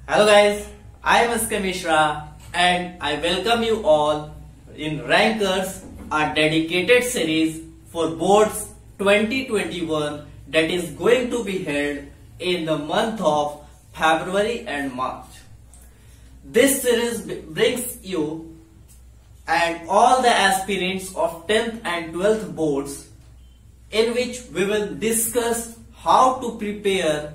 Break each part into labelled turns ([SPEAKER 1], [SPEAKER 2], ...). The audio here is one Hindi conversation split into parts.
[SPEAKER 1] Hello guys, I am SK Mishra and I welcome you all in Rankers, a dedicated series for boards 2021 that is going to be held in the month of February and March. This series brings you and all the aspirants of 10th and 12th boards, in which we will discuss how to prepare,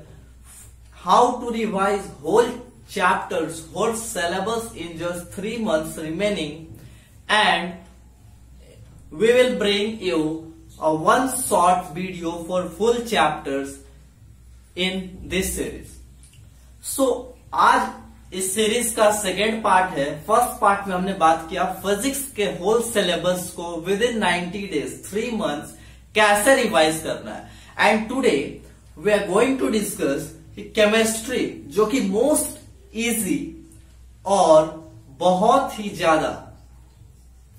[SPEAKER 1] how to revise whole chapters, whole syllabus in just 3 months remaining, and we will bring you a one short video for full chapters in this series. So आज इस सीरीज का सेकेंड पार्ट है. फर्स्ट पार्ट में हमने बात किया फिजिक्स के होल सिलेबस को विद इन 90 डेज 3 मंथ्स कैसे रिवाइज करना है. And today we are going to discuss chemistry, जो कि मोस्ट इजी और बहुत ही ज्यादा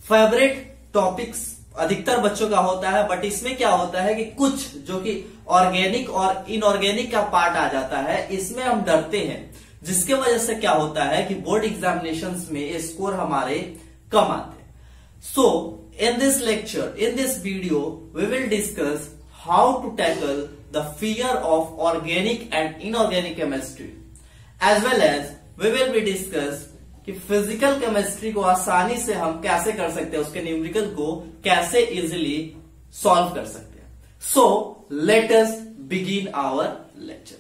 [SPEAKER 1] फेवरेट टॉपिक्स अधिकतर बच्चों का होता है. बट इसमें क्या होता है कि कुछ जो कि ऑर्गेनिक और इनऑर्गेनिक का पार्ट आ जाता है, इसमें हम डरते हैं, जिसके वजह से क्या होता है कि बोर्ड एग्जामिनेशंस में स्कोर हमारे कम आते हैं. सो in this lecture, in this video, we will discuss how to tackle the fear of organic and inorganic chemistry, as well as we will be discuss कि फिजिकल केमिस्ट्री को आसानी से हम कैसे कर सकते हैं, उसके न्यूमेरिकल को कैसे इजिली सॉल्व कर सकते हैं. So let us begin our lecture.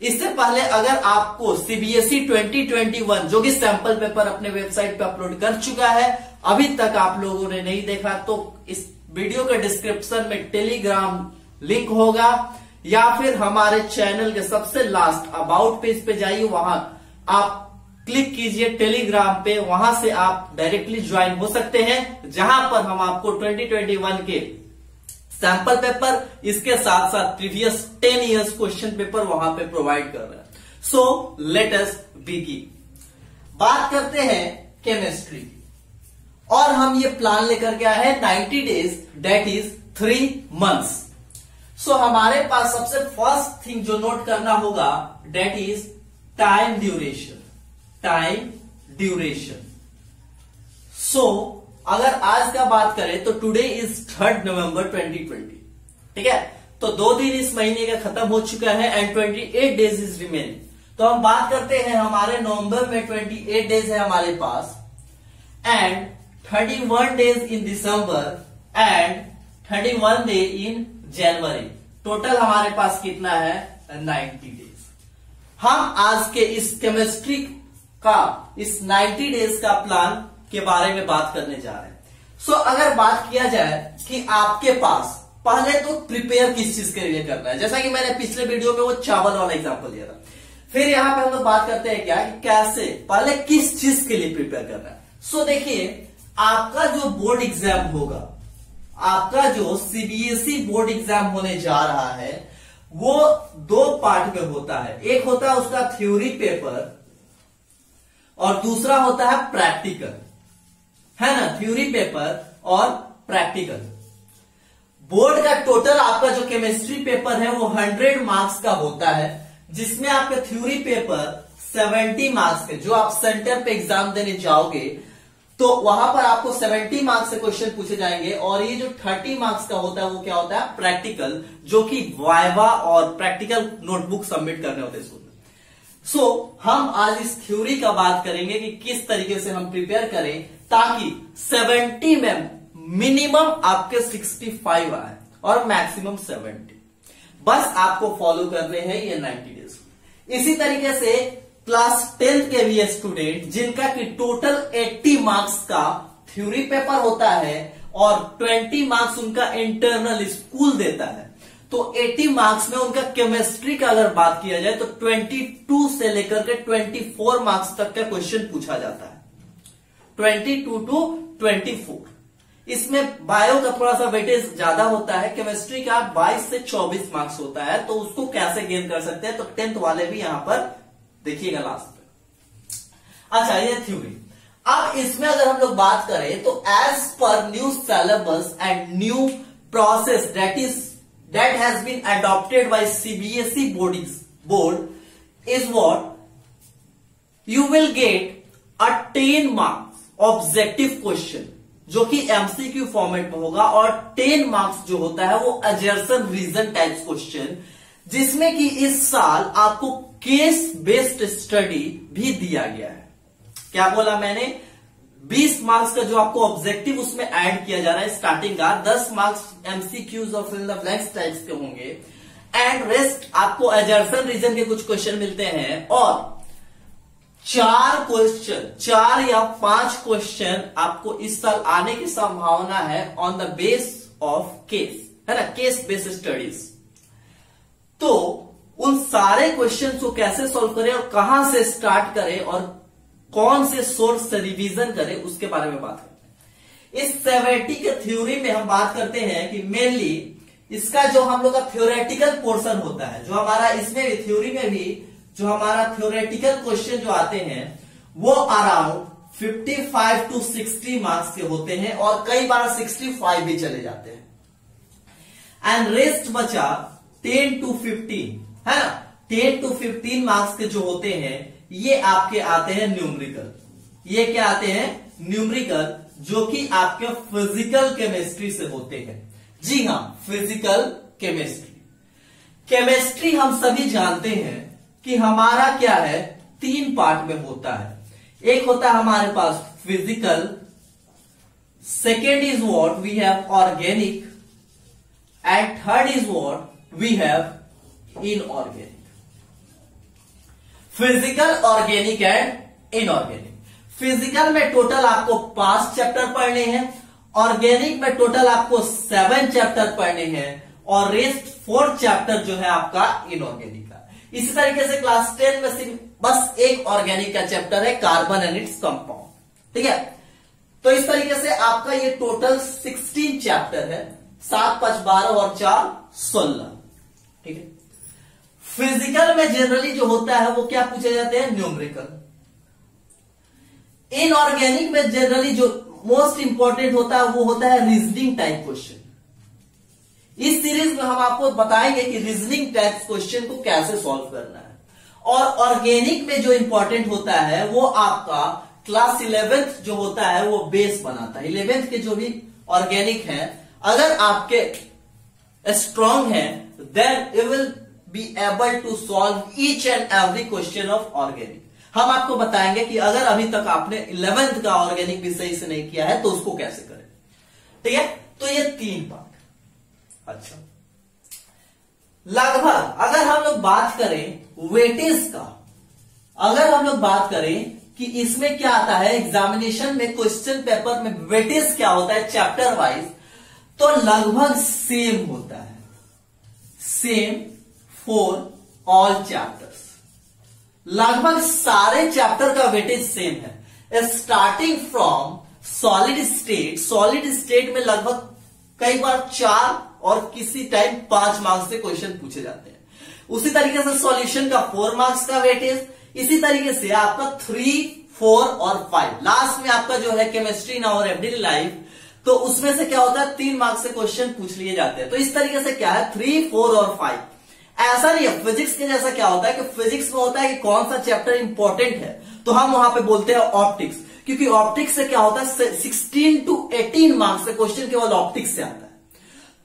[SPEAKER 1] इससे पहले अगर आपको सीबीएसई 2021 जो कि सैंपल पेपर अपने वेबसाइट पे अपलोड कर चुका है, अभी तक आप लोगों ने नहीं देखा, तो इस वीडियो के डिस्क्रिप्शन में टेलीग्राम लिंक होगा, या फिर हमारे चैनल के सबसे लास्ट अबाउट पेज पे जाइए, वहां आप क्लिक कीजिए टेलीग्राम पे, वहां से आप डायरेक्टली ज्वाइन हो सकते हैं, जहां पर हम आपको 2021 के सैंपल पेपर, इसके साथ साथ प्रीवियस 10 इयर्स क्वेश्चन पेपर वहां पे प्रोवाइड कर रहे हैं. So let us begin. बात करते हैं केमिस्ट्री की, और हम ये प्लान लेकर के आए हैं 90 days, that is 3 months. So हमारे पास सबसे फर्स्ट थिंग जो नोट करना होगा, that is time duration. Time duration. So अगर आज का बात करें तो टुडे इज 3 नवंबर 2020. ठीक है, तो 2 दिन इस महीने का खत्म हो चुका है एंड 28 डेज इज रिमेनिंग. तो हम बात करते हैं, हमारे नवंबर में 28 डेज है हमारे पास, and 31 days in December and 31 day in January. Total हमारे पास कितना है? 90 डेज. हम आज के इस केमिस्ट्री का, इस 90 डेज का प्लान के बारे में बात करने जा रहे हैं. सो अगर बात किया जाए कि आपके पास पहले तो प्रिपेयर किस चीज के लिए करना है, जैसा कि मैंने पिछले वीडियो में वो चावल वाला एग्जांपल दिया था. फिर यहां पे हम लोग बात करते हैं क्या कि कैसे पहले किस चीज के लिए प्रिपेयर करना है. सो देखिए, आपका जो बोर्ड एग्जाम होगा, आपका जो सीबीएसई बोर्ड एग्जाम होने जा रहा है, वो 2 पार्ट में होता है. एक होता है उसका थ्योरी पेपर और दूसरा होता है प्रैक्टिकल, है ना. थ्योरी पेपर और प्रैक्टिकल. बोर्ड का टोटल आपका जो केमिस्ट्री पेपर है वो 100 मार्क्स का होता है, जिसमें आपका थ्योरी पेपर 70 मार्क्स के, जो आप सेंटर पे एग्जाम देने जाओगे तो वहां पर आपको 70 मार्क्स से क्वेश्चन पूछे जाएंगे, और ये जो 30 मार्क्स का होता है वो क्या होता है? प्रैक्टिकल, जो कि वाइवा और प्रैक्टिकल नोटबुक सबमिट करने होते हैं स्कूल में. सो हम आज इस थ्योरी का बात करेंगे कि किस तरीके से हम प्रिपेयर करें ताकि 70 में मिनिमम आपके 65 आए और मैक्सिमम 70. बस आपको फॉलो करने हैं ये 90 डेज. इसी तरीके से क्लास 10th के भी स्टूडेंट, जिनका कि टोटल 80 मार्क्स का थ्योरी पेपर होता है और 20 मार्क्स उनका इंटरनल स्कूल देता है, तो 80 मार्क्स में उनका केमिस्ट्री का अगर बात किया जाए तो 22 से लेकर के 24 मार्क्स तक का क्वेश्चन पूछा जाता है. 22 to 24. इसमें बायो का थोड़ा सा वेटेज ज्यादा होता है, केमिस्ट्री का 22 से 24 मार्क्स होता है. तो उसको कैसे गेन कर सकते हैं, तो 10th वाले भी यहां पर देखिएगा लास्ट में. अच्छा, ये थ्योरी. अब इसमें अगर हम लोग बात करें तो as per new syllabus and new process that has been adopted by CBSE board is what you will get a 10 marks objective question जो कि एमसीक्यू फॉर्मेट में होगा, और 10 मार्क्स जो होता है वो अजर्सन रीजन टाइप्स क्वेश्चन, जिसमें कि इस साल आपको केस बेस्ड स्टडी भी दिया गया है। क्या बोला मैंने? 20 मार्क्स का जो आपको ऑब्जेक्टिव उसमें ऐड किया जा रहा है स्टार्टिंग का, 10 मार्क्स एमसीक्यूज और फिल द ब्लैंक्स टाइप्स के होंगे, एंड रेस्ट आपको अजर्सन रीजन के कुछ क्वेश्चन मिलते हैं, और 4 या 5 क्वेश्चन आपको इस साल आने की संभावना है on the base of case, है ना, केस बेस्ड स्टडीज। तो उन सारे क्वेश्चन को कैसे सॉल्व करें और कहां से स्टार्ट करें और कौन से सोर्स से रिवीजन करें, उसके बारे में बात करते हैं। इस सेवेटी के थ्योरी में हम बात करते हैं कि मेनली इसका जो हम लोग का थ्योरेटिकल पोर्शन होता है, जो हमारा इसमें भी थ्योरी में भी जो हमारा थ्योरेटिकल क्वेश्चन जो आते हैं वो अराउंड 55 to 60 मार्क्स के होते हैं, और कई बार 65 भी चले जाते हैं, एंड रेस्ट बचा 10 to 15, है ना। 10 to 15 मार्क्स के जो होते हैं ये आपके आते हैं न्यूमेरिकल। ये क्या आते हैं? न्यूमेरिकल, जो कि आपके फिजिकल केमिस्ट्री से होते हैं। जी हां, फिजिकल केमिस्ट्री। केमिस्ट्री हम सभी जानते हैं कि हमारा क्या है, 3 पार्ट में होता है। एक होता है हमारे पास physical, second is what we have organic, and third is what we have inorganic. Physical, organic and inorganic. Physical में टोटल आपको 5 चैप्टर पढ़ने हैं, ऑर्गेनिक में टोटल आपको 7 चैप्टर पढ़ने हैं, और रेस्ट 4 चैप्टर जो है आपका इनऑर्गेनिक का। इसी तरीके से क्लास 10 में सिर्फ बस एक ऑर्गेनिक का चैप्टर है, कार्बन एंड इट्स कंपाउंड। ठीक है, तो इस तरीके से आपका ये टोटल 16 चैप्टर है, 7 5 12 और 4 16। ठीक है, फिजिकल में जनरली जो होता है वो क्या पूछे जाते हैं? न्यूमेरिकल। इनऑर्गेनिक में जनरली जो मोस्ट इंपॉर्टेंट होता है वो होता है रीजनिंग टाइप क्वेश्चन। इस सीरीज में हम आपको बताएंगे कि रीजनिंग टाइप क्वेश्चन को कैसे सॉल्व करना है। और ऑर्गेनिक में जो इंपॉर्टेंट होता है वो आपका क्लास 11th जो होता है वो बेस बनाता है। 11th के जो भी ऑर्गेनिक है, अगर आपके स्ट्रांग है, then you will be able to solve each and every question of organic. हम आपको बताएंगे कि अगर अभी तक आपने 11th का ऑर्गेनिक भी सही से नहीं किया है तो उसको कैसे करें। ठीक है, तो ये 3 पार्ट। अच्छा, लगभग अगर हम लोग बात करें वेटेज का, अगर हम लोग बात करें कि इसमें क्या आता है एग्जामिनेशन में, क्वेश्चन पेपर में वेटेज क्या होता है चैप्टर वाइज, तो लगभग सेम होता है, सेम फॉर ऑल चैप्टर्स। लगभग सारे चैप्टर का वेटेज सेम है, starting from solid state. Solid state में लगभग कई बार 4 और किसी टाइम 5 मार्क्स से क्वेश्चन पूछे जाते हैं। उसी तरीके से सॉल्यूशन का 4 मार्क्स का वेटेज, इसी तरीके से आपका 3, 4 और 5। लास्ट में आपका जो है केमिस्ट्री ना और एवरीडे लाइफ, तो उसमें से क्या होता है 3 मार्क्स से क्वेश्चन पूछ लिए जाते हैं। तो इस तरीके से क्या है 3, 4 और 5। ऐसा नहीं है फिजिक्स के जैसा। क्या होता है कि फिजिक्स में होता है कि कौन सा चैप्टर इंपॉर्टेंट है, तो हम वहां पे बोलते हैं ऑप्टिक्स, क्योंकि ऑप्टिक्स से क्या होता है 16 to 18 मार्क्स से क्वेश्चन केवल ऑप्टिक्स से आता है।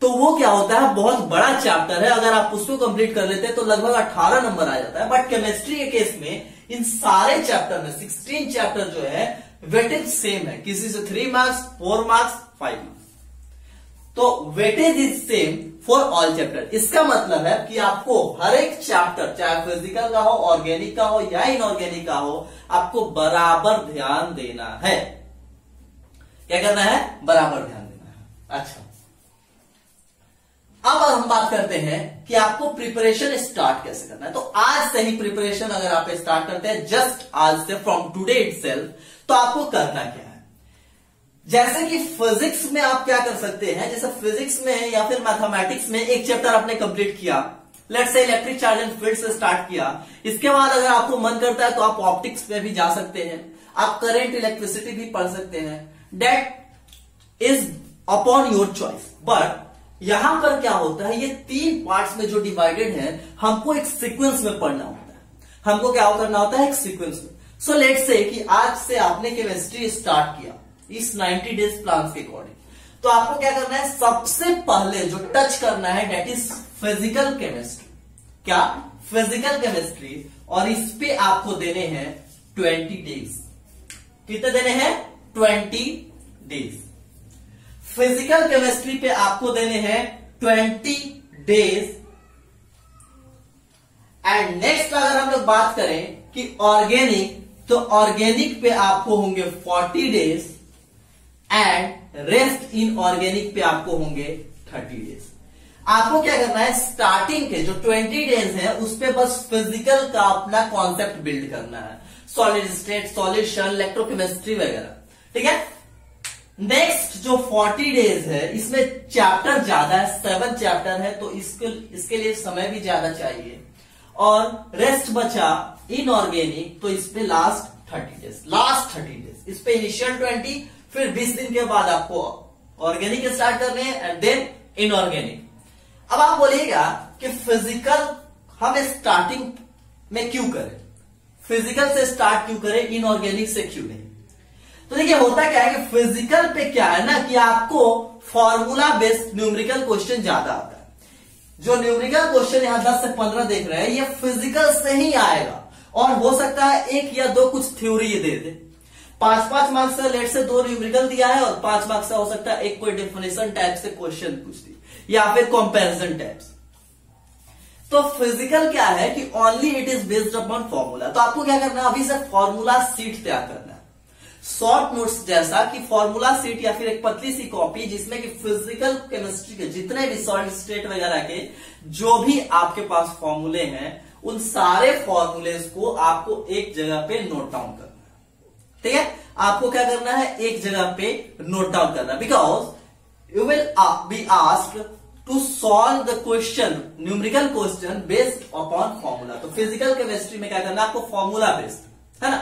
[SPEAKER 1] तो वो क्या होता है बहुत बड़ा चैप्टर है, अगर आप उसको कंप्लीट कर लेते हैं तो लगभग 18 नंबर आ जाता है। बट केमिस्ट्री के केस में इन सारे चैप्टर में 16 चैप्टर जो है वेटेज सेम है, किसी से 3 मार्क्स, 4 मार्क्स, 5 मार्क्स। तो weightage is same for all chapter. इसका मतलब है कि आपको हर एक चैप्टर, चाहे फिजिकल का हो, ऑर्गेनिक का हो या इनऑर्गेनिक का हो, आपको बराबर ध्यान देना है। क्या करना है? बराबर ध्यान देना है। अच्छा, अब हम बात करते हैं कि आपको प्रिपरेशन स्टार्ट कैसे करना है। तो आज से ही प्रिपरेशन अगर आप स्टार्ट करते हैं, जस्ट आज से, फ्रॉम टुडे इटसेल्फ, तो आपको करना क्या है? जैसे कि फिजिक्स में आप क्या कर सकते हैं, जैसे फिजिक्स में या फिर मैथमेटिक्स में एक चैप्टर आपने कंप्लीट किया, let's say electric charge and field से स्टार्ट किया। इसके बाद अगर आपको मन करता है तो आप ऑप्टिक्स में भी जा सकते हैं, आप करंट इलेक्ट्रिसिटी भी पढ़ सकते हैं। That is upon your choice. But यहां पर क्या होता है, ये 3 पार्ट्स में जो डिवाइडेड है, हमको एक सीक्वेंस में पढ़ना होता है। हमको क्या करना होता है? एक सीक्वेंस में। सो लेट्स से कि आज से आपने केमिस्ट्री स्टार्ट किया इस 90 डेज प्लान के अकॉर्डिंग, तो आपको क्या करना है, सबसे पहले जो टच करना है डेट इज फिजिकल केमिस्ट्री। क्या? Physical chemistry. और इस पे आपको देने हैं 20 डेज। कितने देने हैं? 20 डेज। फिजिकल केमिस्ट्री पे आपको देने हैं 20 डेज। एंड नेक्स्ट अगर हम लोग बात करें कि ऑर्गेनिक, तो ऑर्गेनिक पे आपको होंगे 40 days and rest in organic पे आपको होंगे 30 डेज। आपको क्या करना है, स्टार्टिंग के जो 20 डेज है उस पे बस फिजिकल का अपना कॉन्सेप्ट बिल्ड करना है, सॉलिड स्टेट, सॉल्यूशन, इलेक्ट्रोकेमिस्ट्री वगैरह, ठीक है। नेक्स्ट जो 40 डेज है इसमें चैप्टर ज्यादा है, 7 चैप्टर है, तो इसके लिए समय भी ज्यादा चाहिए। और रेस्ट बचा इनऑर्गेनिक, तो इस पे लास्ट 30 डेज, इस पे इनिशियल 20, फिर 20 दिन के बाद आपको ऑर्गेनिक स्टार्ट करने हैं एंड देन इनऑर्गेनिक। अब आप बोलिएगा कि फिजिकल हम स्टार्टिंग में क्यों करें, फिजिकल से स्टार्ट क्यों करें, इनऑर्गेनिक से क्यों नहीं? तो देखिए होता क्या है कि फिजिकल पे क्या है ना कि आपको फॉर्मूला बेस्ड न्यूमेरिकल क्वेश्चन ज्यादा आता है। जो न्यूमेरिकल क्वेश्चन यहां 10 से 15 देख रहे हैं ये फिजिकल से ही आएगा, और हो सकता है 1 या 2 कुछ थ्योरी ये दे दे। 5-5 मार्क्स से लेट से 2 न्यूमेरिकल दिया है और 5 मार्क्स से हो सकता है 1 कोई डेफिनेशन टाइप से क्वेश्चन पूछ दी या फिर कंपैरिजन टाइप्स। तो फिजिकल क्या है कि only it is based upon formula. तो आपको क्या करना है, अभी से फॉर्मूला सीट तैयार करना है, शॉर्ट नोट्स जैसा कि फॉर्मूला सीट या फिर एक पतली सी कॉपी जिसमें कि फिजिकल केमिस्ट्री के जितने भी सॉलिड स्टेट वगैरह के जो भी आपके पास फॉर्मूले हैं उन सारे फॉर्मूलेस को आपको एक जगह पे नोट डाउन करना है, ठीक है। आपको क्या करना है, एक जगह पे नोट डाउन करना, because you will be asked to solve the question, numerical question based upon formula. तो फिजिकल केमिस्ट्री में क्या करना है, आपको फॉर्मूला बेस्ड, है ना,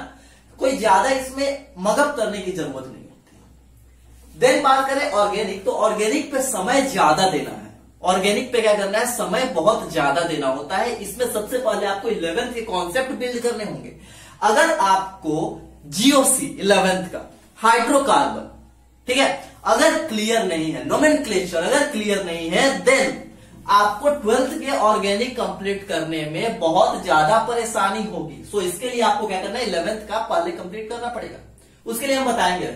[SPEAKER 1] कोई ज्यादा इसमें मगअप करने की जरूरत नहीं होती। देन बात करें ऑर्गेनिक, तो ऑर्गेनिक पे समय ज्यादा देना है। ऑर्गेनिक पे क्या करना है, समय बहुत ज्यादा देना होता है। इसमें सबसे पहले आपको 11th के कॉन्सेप्ट बिल्ड करने होंगे। अगर आपको जीओसी 11th का हाइड्रोकार्बन, ठीक है, अगर क्लियर नहीं है, नोमेनक्लेचर अगर क्लियर नहीं है, देन आपको 12th के ऑर्गेनिक कंप्लीट करने में बहुत ज्यादा परेशानी होगी। सो इसके लिए आपको क्या करना है, 11th का पहले कंप्लीट करना पड़ेगा, उसके लिए हम बताएंगे।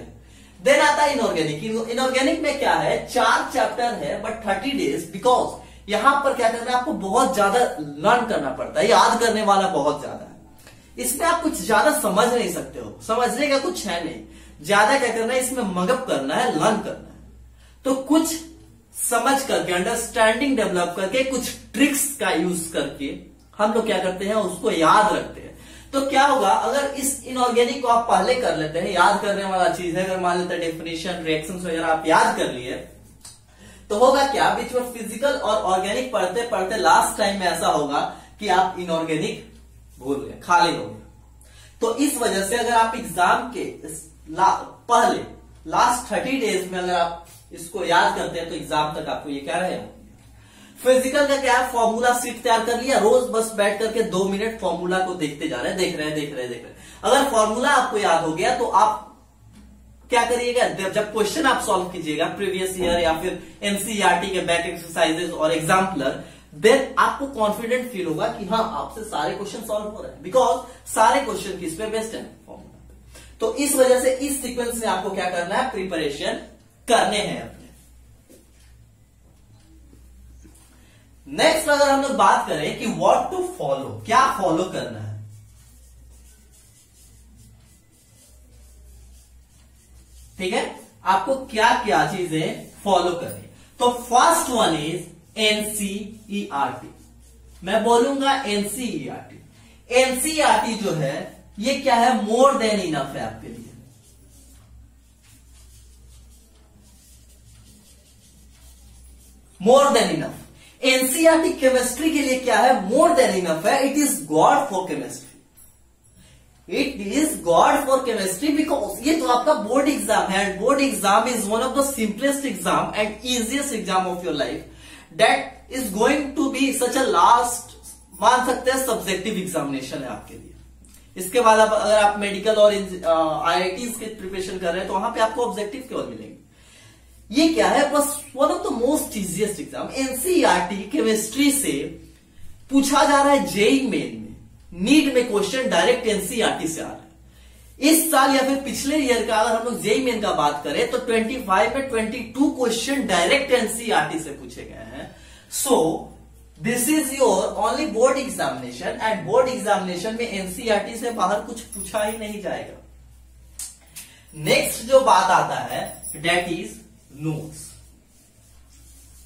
[SPEAKER 1] देन आता है इनऑर्गेनिक। इनऑर्गेनिक में क्या है, 4 चैप्टर है बट 30 डेज, बिकॉज यहां पर क्या करना है, आपको बहुत ज्यादा लर्न करना पड़ता है, याद करने वाला बहुत ज्यादा है। इसमें आप कुछ ज्यादा समझ नहीं सकते हो, समझने का कुछ है नहीं, ज्यादा क्या करना है, इसमें मगअप करना है, लर्न करना है। तो कुछ समझ करके, अंडरस्टैंडिंग डेवलप करके, कुछ ट्रिक्स का यूज करके हम लोग क्या करते हैं, उसको याद रखते हैं। तो क्या होगा, अगर इस इनऑर्गेनिक को आप पहले कर लेते हैं, याद करने वाला चीज है, अगर मान लेते हैं डेफिनेशन, रिएक्शंस वगैरह आप याद कर लिए, तो होगा क्या, बीच में फिजिकल और ऑर्गेनिक पढ़ते पढ़ते लास्ट टाइम में ऐसा होगा कि आप इनऑर्गेनिक भूल गए, खाली हो गए। तो इस वजह से अगर आप एग्जाम के पहले लास्ट 30 डेज में अगर आप इसको याद करते हैं तो एग्जाम तक आपको ये क्या रहेगा। फिजिकल का क्या है, फॉर्मूला सीट तैयार कर लिया, रोज बस बैठ करके 2 मिनट फॉर्मूला को देखते जा रहे हैं, देख रहे हैं। अगर फॉर्मूला आपको याद हो गया तो आप क्या करिएगा, जब क्वेश्चन आप सॉल्व कीजिएगा प्रीवियस ईयर या फिर एनसीईआरटी के बैक एक्सरसाइजेस और एग्जाम्पलर, देन आपको कॉन्फिडेंट फील होगा कि हाँ आपसे सारे क्वेश्चन सॉल्व हो रहे हैं, बिकॉज सारे क्वेश्चन किस पे बेस्ड है, फॉर्मूला। तो इस वजह से इस सीक्वेंस में आपको क्या करना है, प्रिपरेशन करने हैं अपने। नेक्स्ट अगर हम लोग बात करें कि व्हाट टू फॉलो, क्या फॉलो करना है, ठीक है, आपको क्या क्या चीजें फॉलो करनी। तो फर्स्ट वन इज एनसीईआरटी। मैं बोलूंगा एनसीईआरटी। एनसीईआरटी जो है ये क्या है, मोर देन इनफ है आपके लिए। More than enough. NCERT chemistry के लिए क्या है, मोर देन इनफ है। It is god for chemistry, it is god for chemistry, because ये तो आपका बोर्ड एग्जाम है, and board exam is one of the simplest exam and easiest exam of your life, that is going to be such a last, मान सकते हैं सब्जेक्टिव एग्जामिनेशन है आपके लिए। इसके बाद अगर आप मेडिकल और IITs के प्रिपरेशन कर रहे हैं तो वहां पे आपको ऑब्जेक्टिव केवल मिलेंगे। ये क्या है, बस one of the most easiest exam NCERT chemistry से पूछा जा रहा है। जेईई मेन में, नीट में क्वेश्चन डायरेक्ट एनसीईआरटी से आ रहा है। इस साल या फिर पिछले ईयर का अगर हम लोग जेईई मेन का बात करें तो 25 में 22 क्वेश्चन डायरेक्ट एनसीईआरटी से पूछे गए हैं। So this is your only board examination and board examination में एनसीईआरटी से बाहर कुछ पूछा ही नहीं जाएगा। नेक्स्ट जो बात आता है दैट इज नोट्स।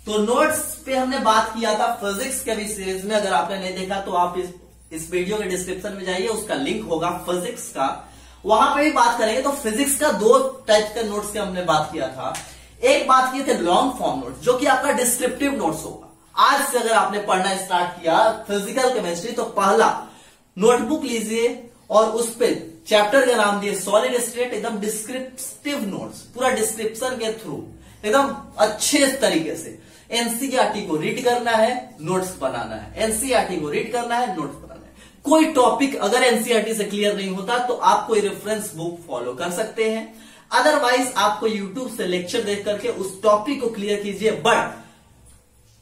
[SPEAKER 1] तो नोट्स पे हमने बात किया था फिजिक्स के भी सीरीज में। अगर आपने नहीं देखा तो आप इस वीडियो के डिस्क्रिप्शन में जाइए, उसका लिंक होगा फिजिक्स का, वहां पे भी बात करेंगे। तो फिजिक्स का 2 टाइप के नोट्स की हमने बात किया था। एक बात किए थे लॉन्ग फॉर्म नोट्स, जो कि आपका डिस्क्रिप्टिव नोट्स होगा। आज से अगर आपने पढ़ना स्टार्ट किया फिजिकल केमिस्ट्री तो पहला नोटबुक लीजिए और उस पे चैप्टर का नाम दिए सॉलिड स्टेट, एकदम डिस्क्रिप्टिव नोट्स, पूरा डिस्क्रिप्शन के थ्रू एकदम अच्छे तरीके से एनसीईआरटी को रीड करना है, नोट्स बनाना है। एनसीईआरटी को रीड करना है, नोट्स बनाना है। कोई टॉपिक अगर एनसीईआरटी से क्लियर नहीं होता तो आप कोई रेफरेंस बुक फॉलो कर सकते हैं, अदरवाइज आपको यूट्यूब से लेक्चर देख करके उस टॉपिक को क्लियर कीजिए, बट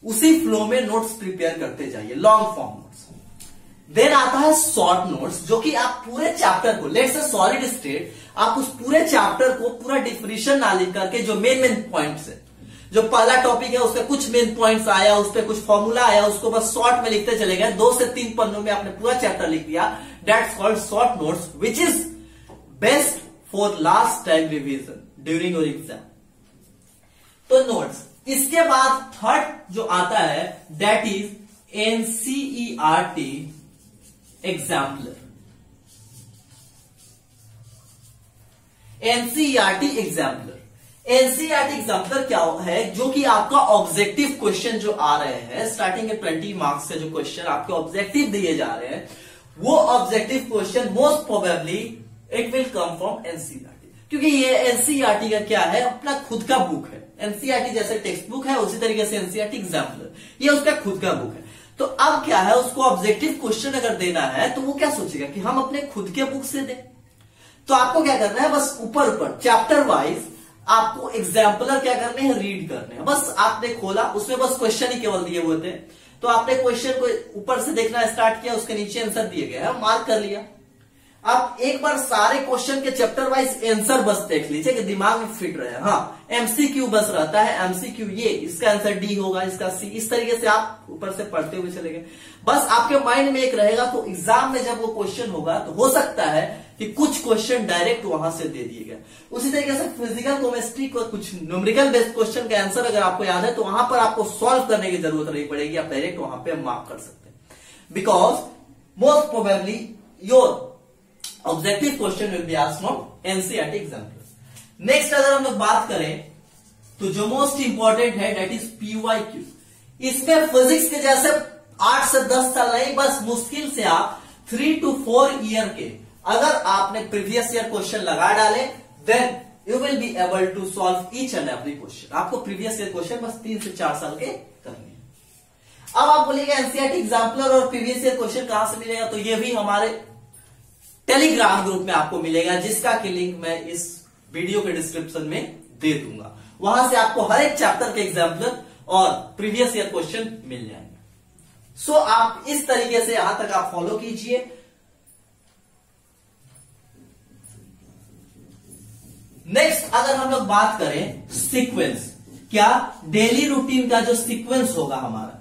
[SPEAKER 1] उसी फ्लो में नोट्स प्रिपेयर करते जाइए, लॉन्ग फॉर्म नोट्स। देन आता है शॉर्ट नोट्स, जो कि आप पूरे चैप्टर को, लेट्स से सॉलिड स्टेट, आप उस पूरे चैप्टर को पूरा डिफिनेशन ना लिख करके जो मेन पॉइंट्स है, जो पहला टॉपिक है उसका कुछ मेन पॉइंट्स आया, उस पर कुछ फॉर्मूला आया, उसको बस शॉर्ट में लिखते चले गए, 2 से 3 पन्नों में आपने पूरा चैप्टर लिख दिया। That's called short notes which is best for last time revision during your exam. तो नोट्स। इसके बाद थर्ड जो आता है that is NCERT exemplar. NCERT exemplar, NCERT exemplar क्या है, जो कि आपका ऑब्जेक्टिव क्वेश्चन जो आ रहे हैं स्टार्टिंग के 20 मार्क्स से जो क्वेश्चन आपके ऑब्जेक्टिव दिए जा रहे हैं, वो objective question most probably it will come from NCERT, क्योंकि ये एनसीईआरटी का क्या है, अपना खुद का बुक है। एनसीईआरटी जैसे टेक्स्ट बुक है उसी तरीके से एनसीईआरटी एग्जाम्पलर ये उसका खुद का बुक है। तो अब क्या है, उसको ऑब्जेक्टिव क्वेश्चन अगर देना है तो वो क्या सोचेगा कि हम अपने खुद के बुक से दें। तो आपको क्या करना है, बस ऊपर चैप्टर वाइज आपको एग्जाम्पलर क्या करने हैं, रीड करने हैं। बस आपने खोला, उसमें बस क्वेश्चन ही केवल दिए हुए थे, तो आपने क्वेश्चन को ऊपर से देखना स्टार्ट किया, उसके नीचे आंसर दिए गए हैं, मार्क कर लिया। आप एक बार सारे क्वेश्चन के चैप्टर वाइज आंसर बस देख लीजिए कि दिमाग में फिट रहे। हाँ, एमसीक्यू बस रहता है, एमसीक्यू ये, इसका आंसर डी होगा, इसका सी, इस तरीके से आप ऊपर से पढ़ते हुए चले गए। बस आपके माइंड में एक रहेगा, तो एग्जाम में जब वो क्वेश्चन होगा तो हो सकता है कि कुछ क्वेश्चन डायरेक्ट वहां से दे दिए गए। उसी तरीके से फिजिकल केमिस्ट्री को कुछ न्यूमेरिकल बेस्ड क्वेश्चन का आंसर अगर आपको याद है तो वहां पर आपको सॉल्व करने की जरूरत नहीं पड़ेगी, आप डायरेक्ट वहां पे मार्क कर सकते हैं, because most probably your objective question will be asked from NCERT exemplar. Next अगर हम लोग बात करें तो जो मोस्ट इंपॉर्टेंट है दैट इज पीवाईक्यू। इसमें फिजिक्स के जैसे 8 से 10 साल नहीं, बस मुश्किल से आप 3 to 4 ईयर के अगर आपने प्रीवियस ईयर क्वेश्चन लगा डाले then you will be able to solve each and every question. आपको प्रीवियस ईयर क्वेश्चन बस 3 से 4 साल के करने हैं। अब आप बोलिएगा एनसीईआरटी एग्जाम्पलर और प्रीवियस ईयर क्वेश्चन कहां से मिलेगा, तो ये भी हमारे टेलीग्राम ग्रुप में आपको मिलेगा, जिसका की लिंक मैं इस वीडियो के डिस्क्रिप्शन में दे दूंगा। वहां से आपको हर एक चैप्टर के एग्जाम्पलर और प्रीवियस ईयर क्वेश्चन मिल जाएंगे। सो आप इस तरीके से यहां तक आप फॉलो कीजिए। नेक्स्ट अगर हम लोग बात करें सीक्वेंस, क्या डेली रूटीन का जो सीक्वेंस होगा हमारा,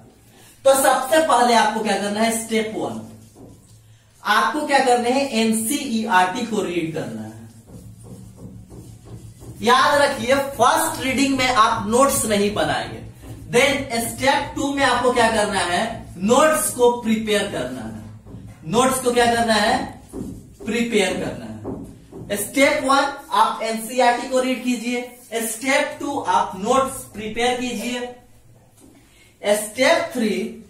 [SPEAKER 1] तो सबसे पहले आपको क्या करना है, स्टेप 1 आपको क्या करना है, एनसीईआरटी को रीड करना है। याद रखिए फर्स्ट रीडिंग में आप नोट्स नहीं बनाएंगे, देन स्टेप 2 में आपको क्या करना है, नोट्स को प्रिपेयर करना है। नोट्स को क्या करना है, प्रिपेयर करना है। स्टेप 1 आप एनसीईआरटी को रीड कीजिए, स्टेप 2 आप नोट्स प्रिपेयर कीजिए, स्टेप 3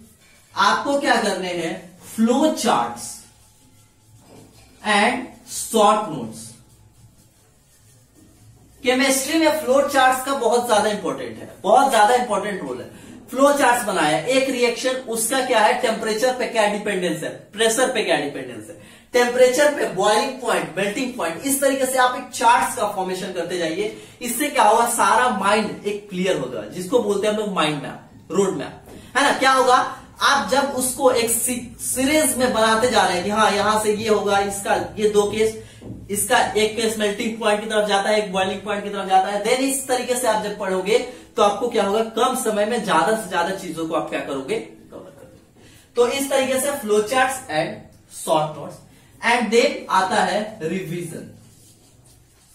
[SPEAKER 1] आपको क्या करने हैं, flow charts and short notes. Chemistry में फ्लो चार्ट्स का बहुत ज्यादा इंपॉर्टेंट है, बहुत ज्यादा इंपॉर्टेंट रोल है। फ्लो चार्ट्स बनाया, एक रिएक्शन उसका क्या है, टेम्परेचर पे क्या डिपेंडेंस है, प्रेशर पे क्या डिपेंडेंस है। टेम्परेचर पे, बॉइलिंग पॉइंट, मेल्टिंग पॉइंट, इस तरीके से आप एक चार्ट्स का फॉर्मेशन करते जाइए। इससे क्या होगा, सारा माइंड एक क्लियर होगा, जिसको बोलते हैं हम लोग माइंड मैप, रोड मैप, है ना। क्या होगा, आप जब उसको एक सीरीज में बनाते जा रहे हैं कि हाँ यहां से ये होगा, इसका ये दो केस, इसका एक केस मेल्टिंग पॉइंट की तरफ जाता है, एक बॉइलिंग पॉइंट की तरफ जाता है, देन इस तरीके से आप जब पढ़ोगे तो आपको क्या होगा, कम समय में ज्यादा से ज्यादा चीजों को आप क्या करोगे, कवर करोगे। तो इस तरीके से flow charts and short notes. And then आता है रिवीजन।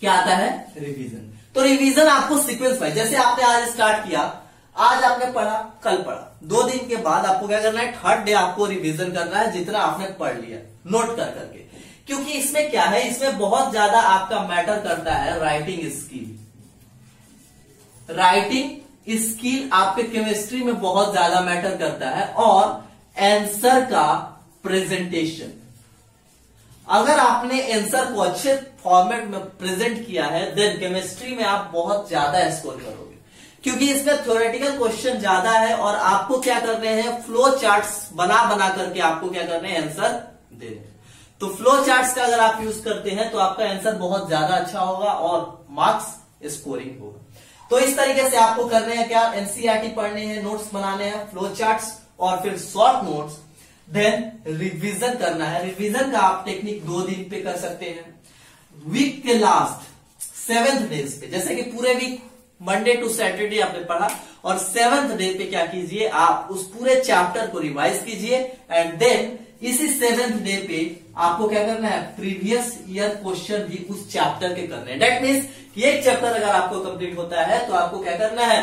[SPEAKER 1] क्या आता है, रिवीजन। तो रिवीजन आपको सीक्वेंस वाइज, जैसे आपने आज स्टार्ट किया, आज आपने पढ़ा, कल पढ़ा, 2 दिन के बाद आपको क्या करना है, थर्ड डे आपको रिवीजन करना है जितना आपने पढ़ लिया, नोट कर करके। क्योंकि इसमें क्या है, इसमें बहुत ज्यादा आपका मैटर करता है राइटिंग स्किल। राइटिंग स्किल आपके केमिस्ट्री में बहुत ज्यादा मैटर करता है, और आंसर का प्रेजेंटेशन। अगर आपने आंसर को अच्छे फॉर्मेट में प्रेजेंट किया है, देन केमिस्ट्री में आप बहुत ज्यादा स्कोर करोगे। क्योंकि इसमें थ्योरेटिकल क्वेश्चन ज्यादा है, और आपको क्या करने हैं, फ्लो चार्ट्स बना बना करके आपको क्या करने हैं, आंसर देने हैं। तो फ्लो चार्ट्स का अगर आप यूज करते हैं तो आपका आंसर बहुत ज्यादा अच्छा होगा और मार्क्स स्कोरिंग होगा। तो इस तरीके से आपको करने हैं क्या, एनसीईआरटी पढ़ने हैं, नोट्स बनाने हैं, फ्लो चार्ट्स और फिर शॉर्ट नोट्स, देन रिवीजन करना है। रिवीजन का आप टेक्निक 2 दिन पे कर सकते हैं, वीक के लास्ट 7th डेज पे, जैसे कि पूरे वीक मंडे टू सैटरडे आपने पढ़ा, और 7th डे पे क्या कीजिए, आप उस पूरे चैप्टर को रिवाइज कीजिए, एंड देन इसी 7th डे पे आपको क्या करना है, प्रीवियस ईयर क्वेश्चन भी उस चैप्टर के करने हैं। दैट मीन्स कि एक चैप्टर अगर आपको कंप्लीट होता है तो आपको क्या करना है,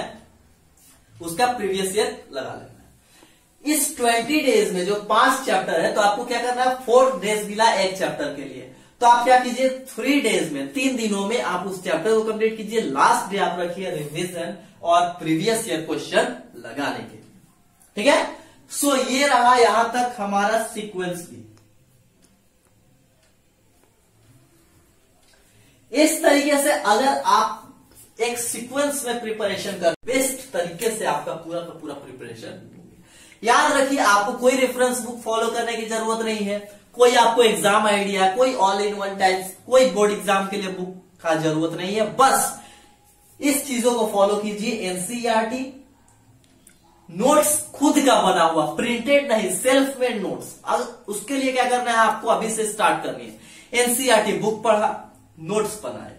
[SPEAKER 1] उसका प्रीवियस ईयर लगा लेना है। इस 20 डेज में जो 5 चैप्टर है, तो आपको क्या करना है, 4 डेज मिला एक चैप्टर के लिए, तो आप क्या कीजिए, 3 डेज में, 3 दिनों में आप उस चैप्टर को कंप्लीट कीजिए। लास्ट डे आप रखिए रिवीजन और प्रीवियस ईयर क्वेश्चन लगाने के लिए, ठीक है। सो ये रहा यहां तक हमारा सीक्वेंस भी। इस तरीके से अगर आप एक सीक्वेंस में प्रिपरेशन कर, बेस्ट तरीके से आपका पूरा का पूरा प्रिपरेशन। याद रखिए, आपको कोई रेफरेंस बुक फॉलो करने की जरूरत नहीं है, कोई आपको एग्जाम आइडिया, कोई ऑल इन वन टाइप्स, कोई बोर्ड एग्जाम के लिए बुक का जरूरत नहीं है। बस इस चीजों को फॉलो कीजिए। एनसीईआरटी नोट्स खुद का बना हुआ, प्रिंटेड नहीं, सेल्फ मेड नोट्स। अब उसके लिए क्या करना है, आपको अभी से स्टार्ट करनी है। एनसीईआरटी बुक पढ़ा, नोट्स बनाए।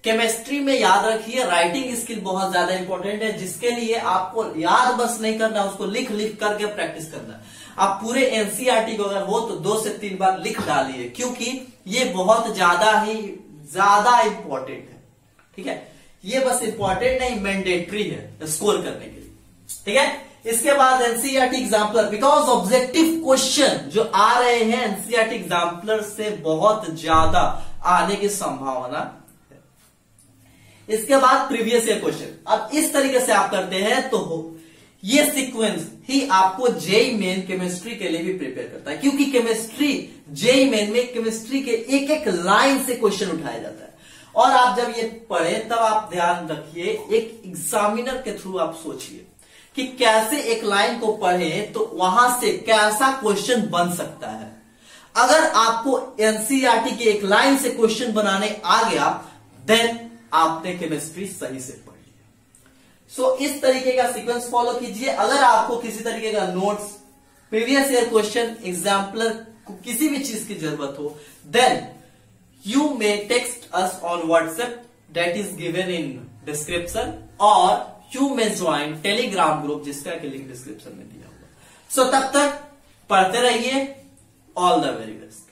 [SPEAKER 1] केमिस्ट्री में याद रखिए, राइटिंग स्किल बहुत ज्यादा इंपॉर्टेंट है, जिसके लिए आपको याद बस नहीं करना, उसको लिख लिख करके प्रैक्टिस करना। आप पूरे एनसीईआरटी को अगर हो तो 2 से 3 बार लिख डालिए, क्योंकि ये बहुत ज्यादा इंपॉर्टेंट है, ठीक है। ये बस इंपॉर्टेंट नहीं, मैंडेटरी है स्कोर करने के लिए, ठीक है। इसके बाद NCERT exemplar, because objective question जो आ रहे हैं एनसीईआरटी एग्जाम्पलर से बहुत ज्यादा आने की संभावना है। इसके बाद प्रीवियस ईयर क्वेश्चन। अब इस तरीके से आप करते हैं तो ये सीक्वेंस ही आपको जेईई मेन केमिस्ट्री के लिए भी प्रिपेयर करता है, क्योंकि केमिस्ट्री जेईई मेन में केमिस्ट्री के एक एक लाइन से क्वेश्चन उठाया जाता है। और आप जब ये पढ़े तब आप ध्यान रखिए, एक एग्जामिनर के थ्रू आप सोचिए कि कैसे एक लाइन को पढ़े तो वहां से कैसा क्वेश्चन बन सकता है। अगर आपको एनसीईआरटी की एक लाइन से क्वेश्चन बनाने आ गया, देन आपने केमिस्ट्री सही से पढ़ लिया। सो इस तरीके का सीक्वेंस फॉलो कीजिए। अगर आपको किसी तरीके का notes, previous year question, exemplar को किसी भी चीज की जरूरत हो, then you may text us on WhatsApp, that is given in description, और you may join Telegram group, जिसका कि लिंक डिस्क्रिप्शन में दिया हुआ। सो तब तक पढ़ते रहिए। All the very best.